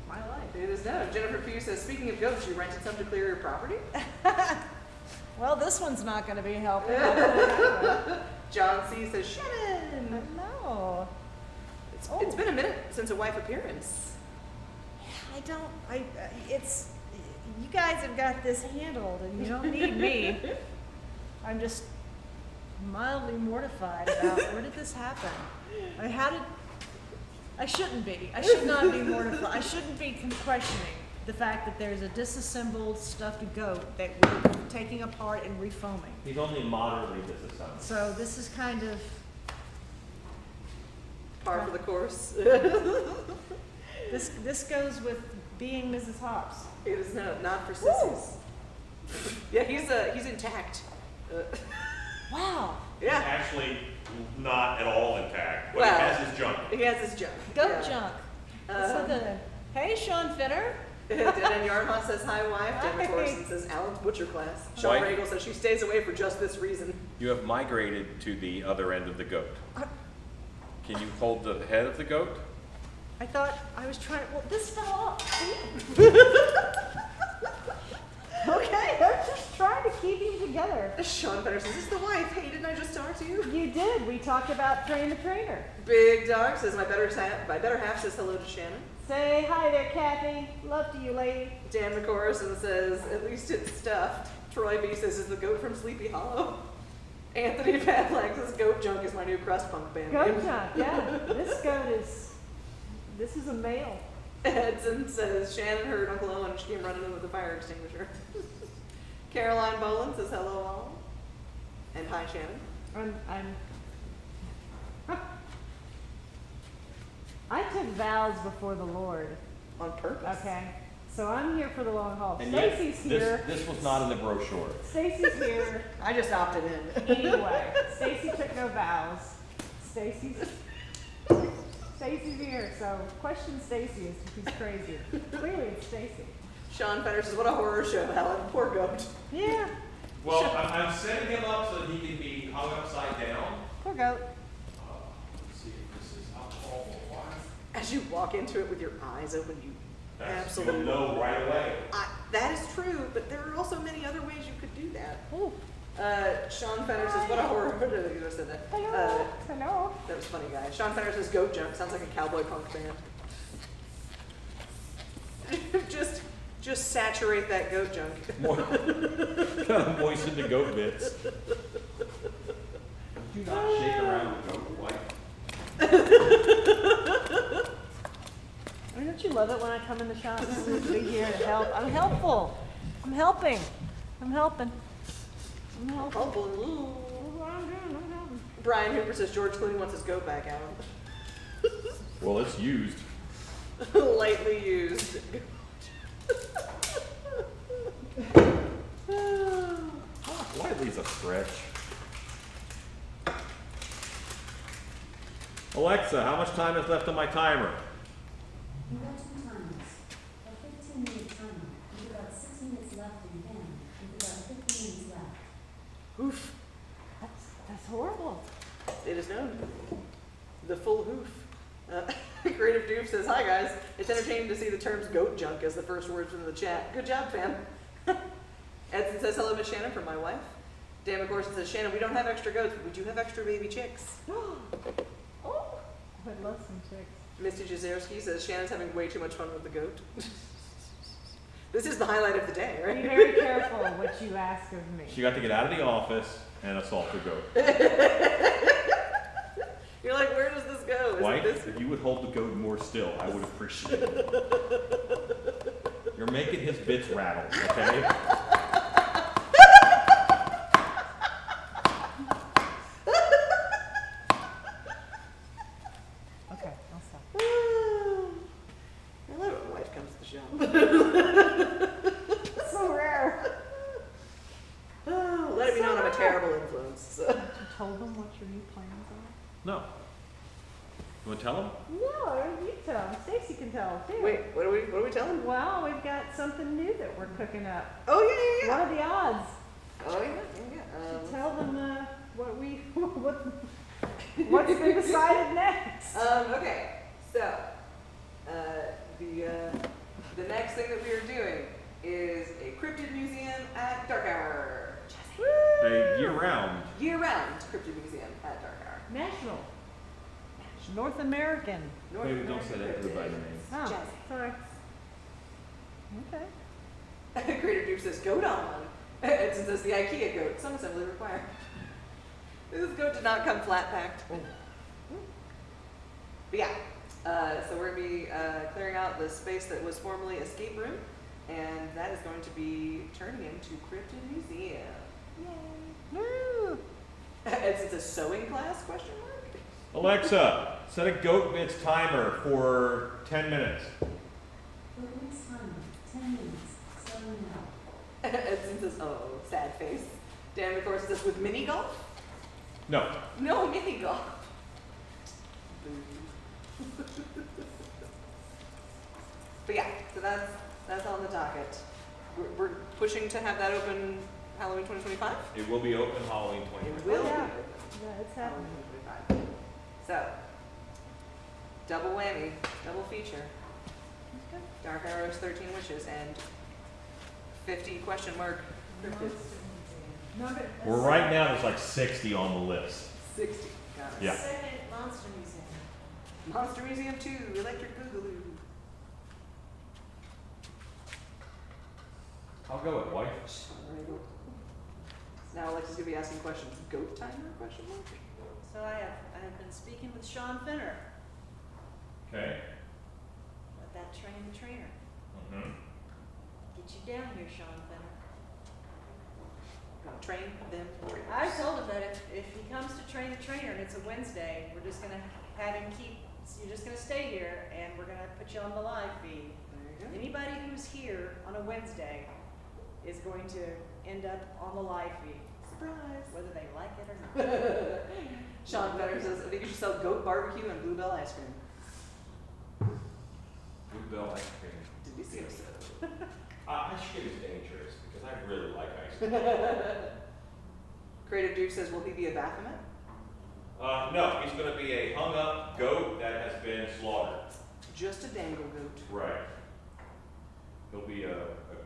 my life. It is known. Jennifer Pugh says, speaking of goats, you rented some to clear your property? Well, this one's not going to be helping. John C says, Shannon. No. It's been a minute since a wife appearance. It's, you guys have got this handled and you don't need me. I'm just mildly mortified about where did this happen? I shouldn't be. I should not be mortified. I shouldn't be questioning the fact that there's a disassembled stuffed goat that we're taking apart and refoaming. He's only moderately disassembled. So this is kind of Par for the course. this goes with being Mrs. Hobbs. It is not for sissies. Yeah, he's intact. Wow. Yeah. Actually, not at all intact, but Well, he has his junk. He has his junk. Goat Yeah. junk. So hey, Sean Finner. Dead End Yardhunt says hi, wife. Denver Hi. Corson says Alan's butcher class. Sean Wife. Regal says she stays away for just this reason. You have migrated to the other end of the goat. Can you hold the head of the goat? I thought I was trying. Well, this fell off. Okay, I'm just trying to keep him together. Sean Fetter says, "Is this the wife? Hey, didn't I just talk to you?" You did. We talked about Train the Trainer. Big Dog says, my better half says hello to Shannon. Say hi there, Kathy. Love to you, lady. Dan McCorson says, at least it's stuffed. Troy B says, is the goat from Sleepy Hollow? Anthony Padlack says, goat junk is my new crust punk band Goat name. junk, yeah. This is a male. Edson says, Shannon heard Uncle Owen and she came running in with a fire extinguisher. Caroline Boland says, hello all. And hi Shannon. I took vows before the Lord. On purpose. Okay. So I'm here for the long haul. And yet, Stacy's here. this was not in the brochure. Stacy's here. I just opted in. Anyway, Stacy took no vows. Stacy's here, so question Stacy if he's crazy. Clearly it's Stacy. Sean Fenner says, what a horror show, Helen. Poor goat. Yeah, Well, I'm setting him up so that he can be hung upside down. poor goat. Let's see if this is alcohol or wine. As you walk into it with your eyes open, you That's absolutely you'll know right away. That is true, but there are also many other ways you could do that. Ooh. Sean Fenner says, what a horror. You just said that. Hello. Hello. That was funny, guys. Sean Fenner says, goat junk. Sounds like a cowboy punk band. just saturate that goat junk. Kind of moisten the goat bits. Do not shake around the goat like. I mean, don't you love it when I come in the shop and be here to help? I'm helpful. I'm helping. I'm helping. I'm helping. Humble. I'm helping. Brian Hooper says, George Clooney wants his goat back out. Well, it's used. Lightly used. Lightly's a stretch. Alexa, how much time is left on my timer? You got 2 timers. A 15-minute timer, with about 6 minutes left in hand, with about 15 minutes left. Oof. That's horrible. It is known. The full hoof. Creative Doof says, hi guys. It's entertaining to see the terms goat junk as the first words from the chat. Good job, fam. Edson says, hello, Miss Shannon, from my wife. Dan McCorson says, Shannon, we don't have extra goats, but we do have extra baby chicks. Oh, I would love some chicks. Misty Jazerski says, Shannon's having way too much fun with the goat. This is the highlight of the day, Be right? very careful what you ask of me. She got to get out of the office and assault the goat. You're like, where does this go? Is it Wife, this? if you would hold the goat more still, I would appreciate it. You're making his bits rattle, okay? Okay, I'll stop. I love it when wife comes to the shop. So rare. Let it be known I'm a terrible influence. So. You told them what your new plans are? No. You want to tell him? No, you tell them. Stacy can tell too. Wait, what are we telling? Well, we've got something new that we're cooking up. Oh yeah. What are the odds? Oh yeah. Tell them what's been decided next. Okay, so the next thing that we are doing is a cryptid museum at dark hour. A year-round. Year-round cryptid museum at dark hour. National. North American. North Maybe don't American say that to cryptid. everybody name. Oh, Jazzy. sorry. Okay. Creator Duke says goat on one. Edson says the IKEA goat. Some assembly required. This goat did not come flat packed. But yeah, so we're going to be clearing out the space that was formerly escape room, and that is going to be turning into Cryptid Museum. Yay. Woo. Edson says sewing class, question mark? Alexa, set a goat bits timer for 10 minutes. For the next timer, 10 minutes, starting now. Edson says, oh, sad face. Dan McCorson says, with mini golf? No. No mini golf. But yeah, so that's on the docket. We're pushing to have that open Halloween 2025. It will be open Halloween It 2025. will be Yeah. open Yeah, it's Halloween happening. 2025. So, double whammy, double feature. Dark Arrows, 13 Witches, and 50 question mark cryptids. We're right now, there's like 60 on the list. 60. Got it. Yeah. Second Monster Museum. Monster Museum 2, Electric Boogaloo. I'll go with wife. There you go. Now Alexa's gonna be asking questions. Goat timer? Question mark. So I have been speaking with Sean Finner Okay. about that trainer. Mm-hmm. Get you down here, Sean Finner. Gonna train them. I told him that if he comes to train the trainer and it's a Wednesday, we're just gonna have him you're just gonna stay here and we're gonna put you on the live feed. There you go. Anybody who's here on a Wednesday is going to end up on the live feed, Surprise. whether they like it or not. Sean Better says, I think you should sell goat barbecue and bluebell ice cream. Bluebell ice cream. Did we see so? Ice cream is dangerous because I really like ice cream. Creative Duke says, will he be a Baphomet? No, he's going to be a hung up goat that has been slaughtered. Just a dangle goat. Right. He'll be a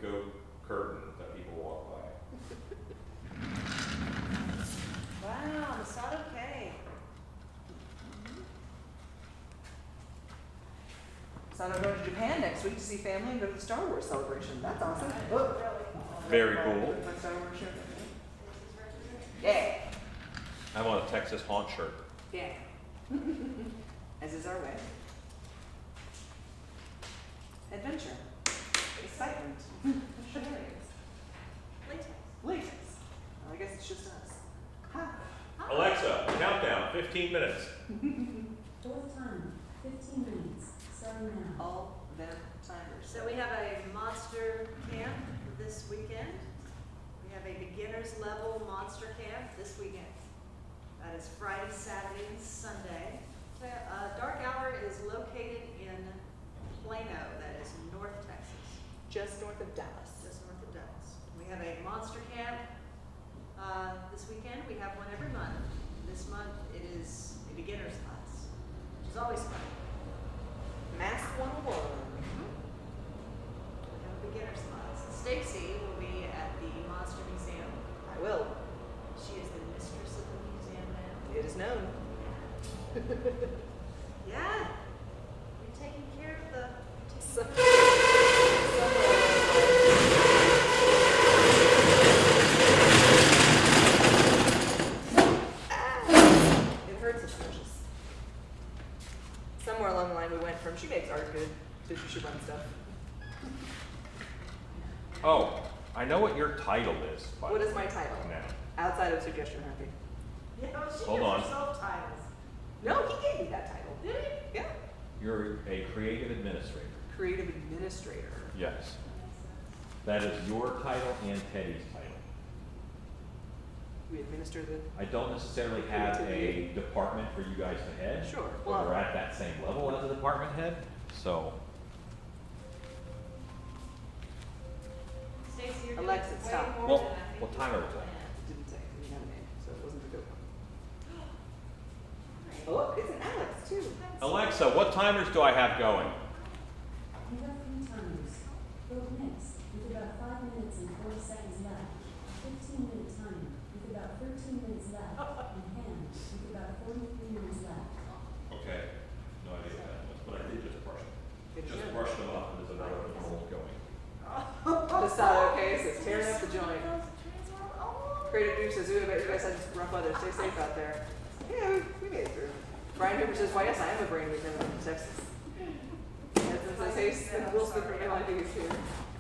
goat curtain that people walk by. Wow, Masato K. So I'm going to Japan next week to see family and go to the Star Wars celebration. That's awesome. Very cool. My Star Wars shirt. Yeah. I'm on a Texas haunt shirt. Yeah. As is our way. Adventure. Excitement. Shenanigans. Latex. Latex. I guess it's just us. Ha. Alexa, countdown, 15 minutes. Fourth timer, 15 minutes, starting now. All them timers. So we have a monster camp this weekend. We have a beginner's level monster camp this weekend. That is Friday, Saturday, and Sunday. Dark Hour is located in Plano, that is North Texas, Just north of Dallas. just north of Dallas. We have a monster camp this weekend. We have one every month. This month it is a beginner's class, which is always fun. Mask 101. We have a beginner's class. Stacy will be at the Monster Museum. I will. She is the mistress of the museum now. It is known. Yeah, you're taking care of the. So- It hurts atrocious. Somewhere along the line we went from she makes art good to she should run stuff. Oh, I know what your title is. by What the is my way, title? Now. Outside of Suggestion Happy. Yeah, she Hold gives on. herself titles. No, he gave me that title. Did he? Yeah. You're a creative administrator. Creative Administrator. Yes. That is your title and Teddy's title. We administer the. I don't necessarily have a department for you guys to head. Sure. But Well- we're at that same level as a department head, so. Stacey, you're doing Alexa, way stop. more Well, than I think what you time are we planned. It didn't say. It didn't have a name, so it wasn't a good one. Oh, it's an Alex too. Alexa, what timers do I have going? You have 3 timers. Vote next, with about 5 minutes and 40 seconds left. 15-minute timer, with about 13 minutes left. And hand, with about 43 minutes left. Okay, no idea what that was, but I did just brush them. Good Just job. brush them up, and there's another roll going. This side okay, so it's tearing up the joint. Creative Duke says, ooh, I bet you guys had rough weather. Stay safe out there. Yeah, we made it through. Brian Hooper says, why yes, I am a brain week from Texas. Edson says, hey, Will Smith from Airline is here.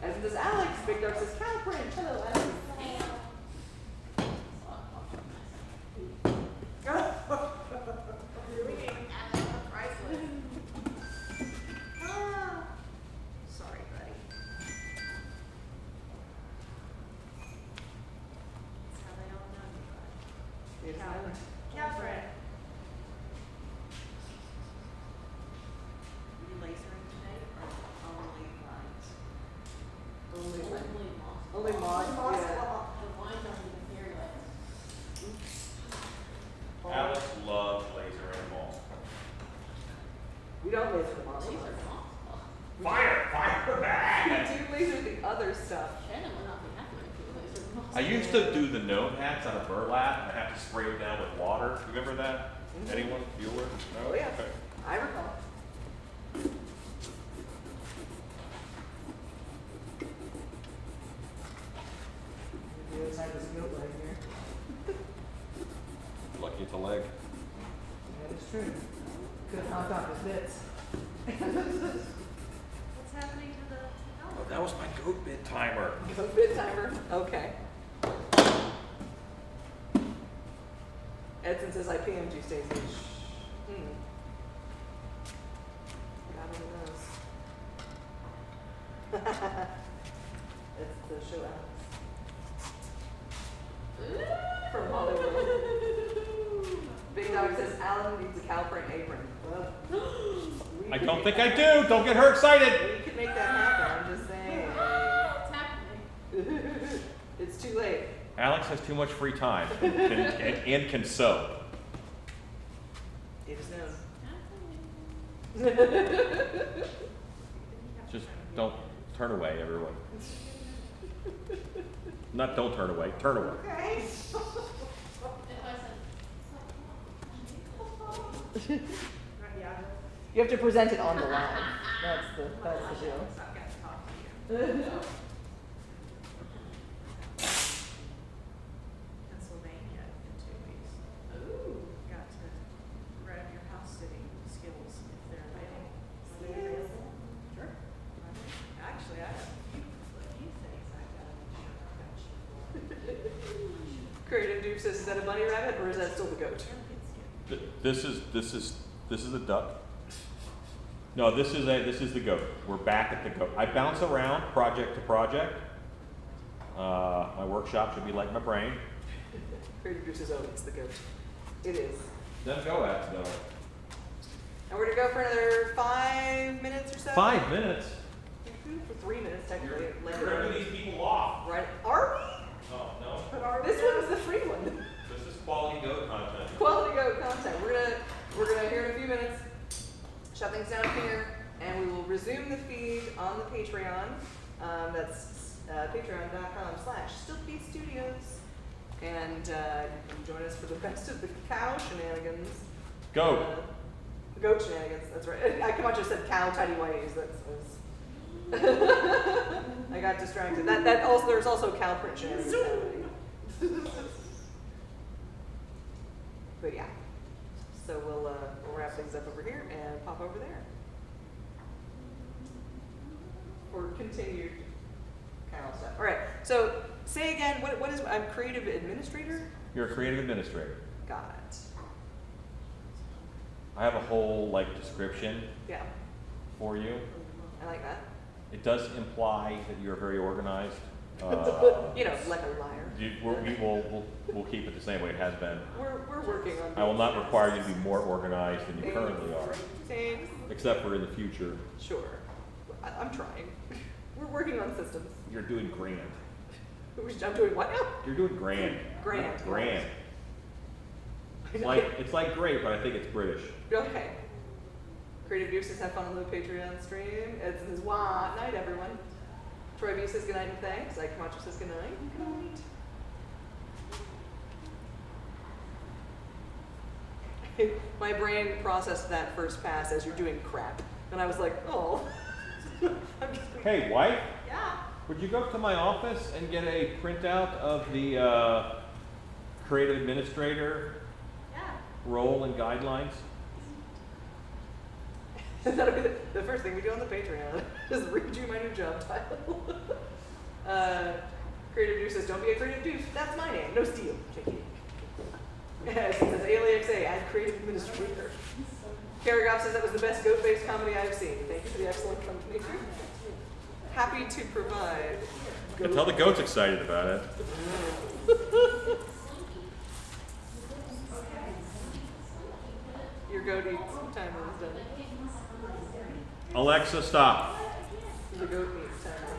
Edson says, Alex. Big Dog says, California. Hello, Alex. Sorry, buddy. That's how they all know you, buddy. Here's Alex. Catherine. Are you lasering today or only lines? Only mod, yeah. Alex loves laser and ball. We don't laser the monster. Fire! Fire back! We do laser the other stuff. I used to do the gnome hats out of burlap, and I have to spray them down with water. You remember that? Mhm. Anyone? Bueller? No? Oh, yeah. Okay. I recall. The other side of this goat leg here. Lucky it's a leg. That is true. Could have knocked off his bits. What's happening to the Oh, helmet? that was my goat bit timer. Goat bit timer. Okay. Edson says I PM'd you, Stacey. Hmm. God only knows. It's the show Alex. From Hollywood. Big Dog says Alan needs a cow print apron. Well, I don't think I do. Don't get her excited. we could make that happen. I'm just saying. It's happening. It's too late. Alex has too much free time and can sew. It is known. Just don't turn away, everyone. Not don't turn away, turn away. Okay. Yeah. You have to present it on the line. That's the deal. I've got to talk to you. Pennsylvania in 2 weeks. Ooh. Got to grab your house sitting skills if they're available. Are they available? Sure. Actually, I have a few things I've got to make sure I've got you for. Creative Duke says, is that a bunny rabbit or is that still the goat? This is a duck. No, this is the goat. We're back at the goat. I bounce around project to project. My workshop should be like my brain. Creative Duke says, oh, it's the goat. It is. Then go at it, though. And we're gonna go for another 5 minutes or so? 5 minutes. For 3 minutes, technically. Like, these people off. right? Are Oh, no. we? This one was the free one. This is quality goat content. Quality goat content. We're gonna hear in a few minutes, shut things down here, and we will resume the feed on the Patreon. That's patreon.com/StillFeedStudios. And you can join us for the rest of the cow shenanigans. Goat. Goat shenanigans, that's right. I Camacho said cow tidy whities. I got distracted. That also there's also cow print shenanigans happening. But yeah. So we'll wrap things up over here and pop over there. For continued cow stuff. Alright, so say again, what is I'm creative administrator? You're a creative administrator. Got it. I have a whole description Yeah, for you. I like that. It does imply that you're very organized. You know, like a liar. We'll keep it the same way it has been. We're working on I will not require you to be more organized than you currently are, Thanks. except for in the future. Sure. I'm trying. We're working on systems. You're doing grand. I'm doing what now? You're doing grand. Grand. Grand. It's like great, but I think it's British. Okay. Creative Dukes says have fun on the Patreon stream. Ed says, wow, night everyone. Troy B says good night and thanks. Ike Camacho says good night. Good night. My brain processed that first pass as you're doing crap. And I was like, oh. I'm just Hey, wife, Yeah. would you go up to my office and get a printout of the creative administrator Yeah. role and guidelines? That'll be the first thing we do on the Patreon. Just read you my new job title. Creative Deuce says, don't be a creative deuce. That's my name. No steal. JK. Yes, it says ALEXA, add creative administrator. Karagoff says that was the best goat-based comedy I've seen. Thank you for the excellent company. Happy to provide. I can tell the goat's excited about it. Your goat eats timer is done. Alexa, stop. The goat eats timer.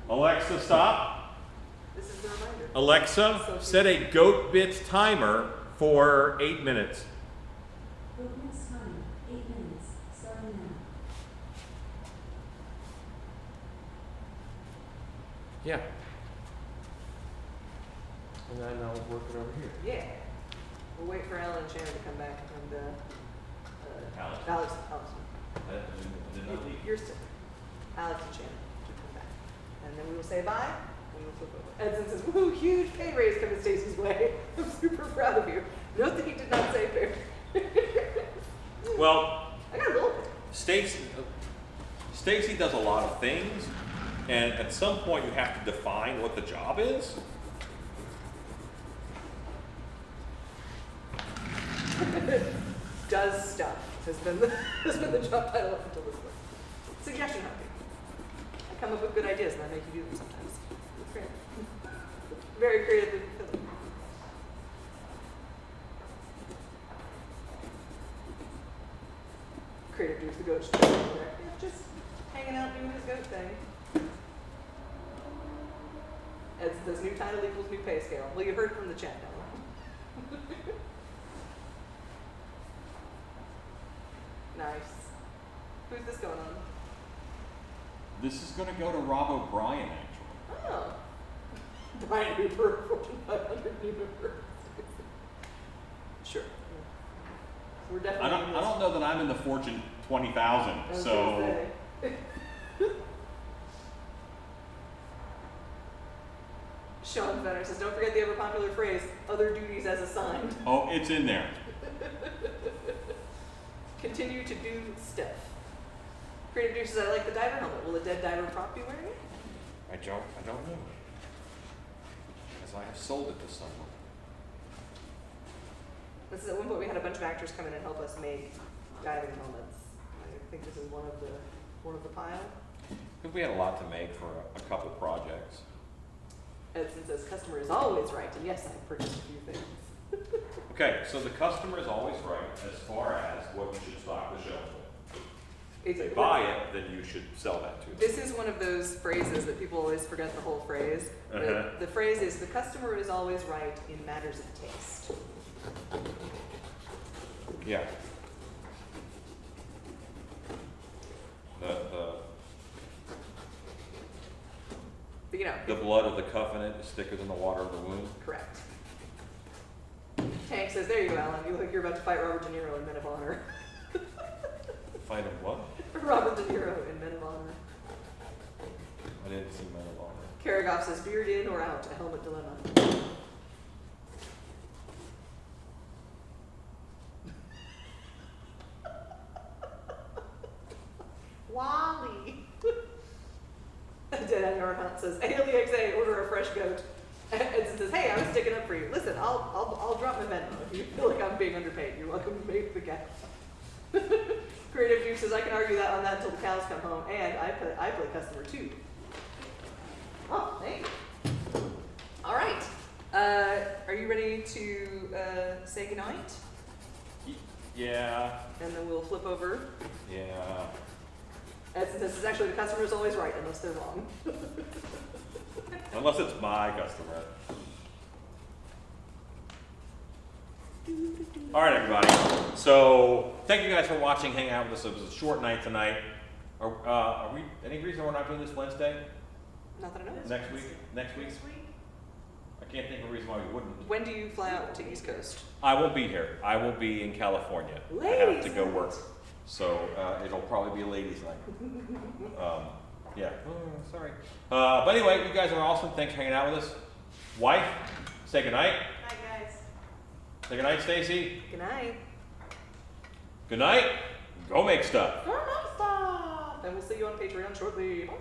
Alexa, stop. This is the reminder. Alexa, set a goat bits timer for 8 minutes. Book next time, 8 minutes, starting now. Yeah. And then I'll work it over here. Yeah. We'll wait for Alan and Shannon to come back and, Alex. Alex, Did not leave. you're still, Alex and Shannon to come back. And then we will say bye, and we'll flip over. Edson says, woo, huge pay raise coming Stacy's way. I'm super proud of you. Note that he did not say fair. Well, I got a little bit. Stacy does a lot of things, and at some point you have to define what the job is. Does stuff has been the job title up until this point. Suggestion hunting. I come up with good ideas and I make you do them sometimes. It's great. Very creative. Creative dude's the goat. Yeah, just hanging out doing his goat thing. As this new title equals new pay scale. Well, you heard from the chat now. Nice. Who's this going on? This is going to go to Rob O'Brien, actually. Oh. Brian Hooper, Fortune 500 universe. Sure. We're definitely. I don't know that I'm in the Fortune 20,000, I was so. gonna say. Sean Fenner says, don't forget the ever popular phrase, other duties as assigned. Oh, it's in there. Continue to do stuff. Creative Dude says, I like the diver helmet. Will a dead diver prop be wearing it? I don't know. Because I have sold it to someone. This is at one point we had a bunch of actors come in and help us make diving helmets. I think this is one of the pile. Because we had a lot to make for a couple projects. Edson says, customer is always right, and yes, I've purchased a few things. Okay, so the customer is always right as far as what you should stock the shelf with. If they buy it, then you should sell that to them. This is one of those phrases that people always forget the whole phrase. Uh-huh. The phrase is, the customer is always right in matters of taste. Yeah. But you know, The blood of the covenant is thicker than the water of the womb. correct. Tank says, there you go, Alan. You look like you're about to fight Robert De Niro in Men of Honor. Fight him what? Robert De Niro in Men of Honor. I didn't see Men of Honor. Karagoff says, beard in or out, a helmet dilemma. Wally. Dead End Hunt says, ALEXA, order a fresh goat. Edson says, hey, I was sticking up for you. Listen, I'll drop my Venmo if you feel like I'm being underpaid. You're welcome to make the gap. Creative Duke says, I can argue that on that until the cows come home, and I play customer too. Oh, thank you. All right. Are you ready to say goodnight? Yeah. And then we'll flip over. Yeah. Edson says, actually, the customer is always right, unless they're wrong. Unless it's my customer. All right, everybody. So thank you guys for watching, hanging out with us. It was a short night tonight. Are we? Any reason we're not doing this Wednesday? Not that I know. Next week? Next week? Next week? I can't think of a reason why we wouldn't. When do you fly out to East Coast? I won't be here. I will be in California. I have Ladies' to go night. work. So it'll probably be a ladies' night. Yeah. Oh, sorry. But anyway, you guys are awesome. Thanks for hanging out with us. Wife, say goodnight. Hi, guys. Say goodnight, Stacy. Good night. Good night. Go make stuff. And we'll see you on Patreon shortly. Bye.